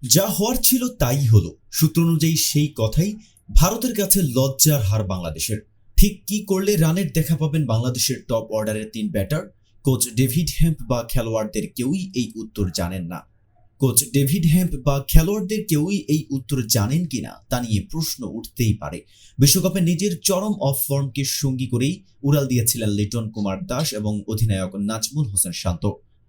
যা হওয়ার ছিল তাই হলো। সূত্র অনুযায়ী সেই কথাই। ভারতের কাছে লজ্জার হার বাংলাদেশের। ঠিক কি করলে রানের দেখা পাবেন বাংলাদেশের টপ অর্ডারের তিন ব্যাটার? কোচ ডেভিড হ্যাম্প বা খেলোয়াড়দের কেউই এই উত্তর জানেন না। জানেন কিনা তা নিয়ে প্রশ্ন উঠতেই পারে। বিশ্বকাপে নিজের চরম অফ ফর্মকে সঙ্গী করেই উড়াল দিয়েছিলেন লিটন কুমার দাস এবং অধিনায়ক নাজমুল হোসেন শান্ত।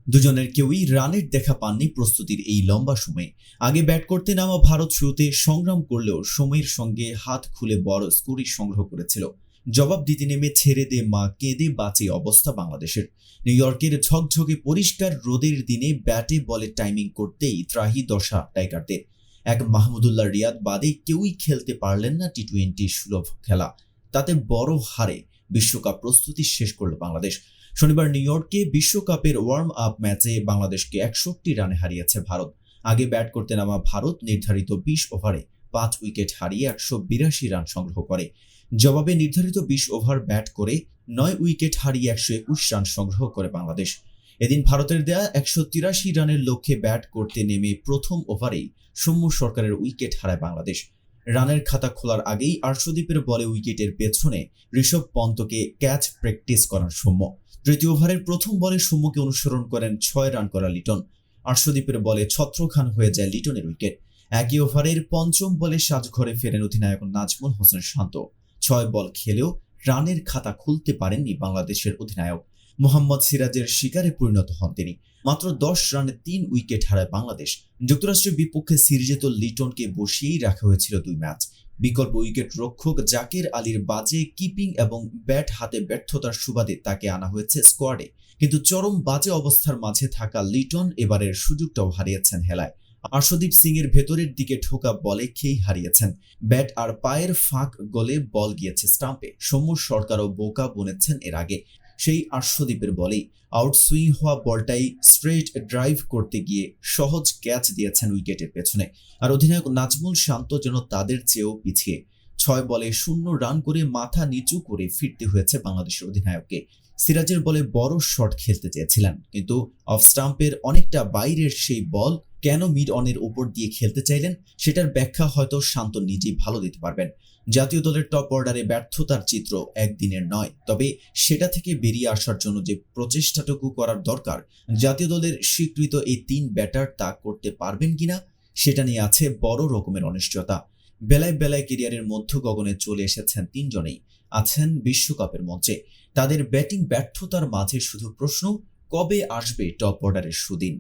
দুজনের কেউই রানের দেখা পাননি প্রস্তুতির এই লম্বা সময়ে। আগে ব্যাট করতে নামা ভারত শুরুতে সংগ্রাম করলেও সময়ের সঙ্গে হাত খুলে বড় স্কোরই সংগ্রহ করেছিল। জবাব দিতে নেমে ছেড়ে দে মা কেঁদে বাঁচে অবস্থা বাংলাদেশের। নিউ ইয়র্কের ঝকঝকে পরিষ্কার রোদের দিনে ব্যাটে বলে টাইমিং করতেই ত্রাহি দশা টাইগারদের। এক মাহমুদুল্লাহ রিয়াদ বাদে কেউই খেলতে পারলেন না টি-20 সুলভ খেলা। তাতে বড় হারে বিশ্বকাপ প্রস্তুতি শেষ করল বাংলাদেশ। শনিবার নিউ ইয়র্কে বিশ্বকাপের ওয়ার্ম আপ ম্যাচে বাংলাদেশকে 61 রানে হারিয়েছে ভারত। আগে ব্যাট করতে নামা ভারত নির্ধারিত 20 ওভারে 5 উইকেট হারিয়ে 182 রান সংগ্রহ করে। জবাবে নির্ধারিত 20 ওভার ব্যাট করে 9 উইকেট হারিয়ে 121 রান সংগ্রহ করে বাংলাদেশ। এদিন ভারতের দেয়া 183 রানের লক্ষ্যে ব্যাট করতে নেমে প্রথম ওভারেই সৌম্য সরকারের উইকেট হারায় বাংলাদেশ। রানের খাতা খোলার আগেই আর্শদীপের বলে উইকেটের পেছনে ঋষভ পন্তকে ক্যাচ প্র্যাকটিস করান সৌম্য। তৃতীয় ওভারের প্রথম বলে সৌম্যকে অনুসরণ করেন 6 রান করা লিটন। আর্শদীপের বলে ছত্রখান হয়ে যায় লিটনের উইকেট। একই ওভারের পঞ্চম বলে সাজঘরে ফেরেন অধিনায়ক নাজমুল হোসেন শান্ত। 6 বল খেলেও রানের খাতা খুলতে পারেননি বাংলাদেশের অধিনায়ক। মোহাম্মদ সিরাজের শিকারে পরিণত হন তিনি। মাত্র 10 রানে 3 উইকেট হারায় বাংলাদেশ। যুক্তরাষ্ট্রের বিপক্ষে সিরিজে তো লিটনকে বসিয়েই রাখা হয়েছিল 2 ম্যাচ। বিকল্প উইকেট রক্ষক জাকের আলীর বাজে কিপিং এবং ব্যাট হাতে ব্যর্থতার সুবাদে তাকে আনা হয়েছে স্কোয়াডে। কিন্তু চরম বাজে অবস্থার মাঝে থাকা লিটন এবারের সুযোগটাও হারিয়েছেন হেলায়। আর্শদীপ সিং এর ভেতরের দিকে ঠোকা বলে খেই হারিয়েছেন। ব্যাট আর পায়ের ফাঁক গলে বল গিয়েছে স্টাম্পে। সৌম্য সরকারও বোকা বনেছেন এর আগে। সেই আর্শদীপের বলেই আউটসুইং হওয়া বলটাই স্ট্রেট ড্রাইভ করতে গিয়ে সহজ ক্যাচ দিয়েছেন উইকেটের পেছনে। আর অধিনায়ক নাজমুল শান্ত যেন তাদের চেয়েও পিছিয়ে। 6 বলে 0 রান করে মাথা নিচু করে ফিরতে হয়েছে বাংলাদেশের অধিনায়ককে। সিরাজের বলে বড় শট খেলতে চেয়েছিলেন, কিন্তু অফ স্টাম্পের অনেকটা বাইরের সেই বল কেন মিড অনের উপর দিয়ে খেলতে চাইলেন সেটার ব্যাখ্যা হয়তো শান্ত নিজেই ভালো দিতে পারবেন। জাতীয় দলের টপ অর্ডারে ব্যর্থতার চিত্র একদিনের নয়, তবে সেটা থেকে বেরিয়ে আসার জন্য যে প্রচেষ্টাটুকু করার দরকার জাতীয় দলের স্বীকৃত এই 3 ব্যাটার তা করতে পারবেন কিনা সেটা নিয়ে আছে বড় রকমের অনিশ্চয়তা। বেলায় বেলায় ক্যারিয়ারের মধ্য গগনে চলে এসেছেন 3 জনেই, আছেন বিশ্বকাপের মঞ্চে। তাদের ব্যাটিং ব্যর্থতার মাঝে শুধু প্রশ্ন, কবে আসবে টপ অর্ডারের সুদিন?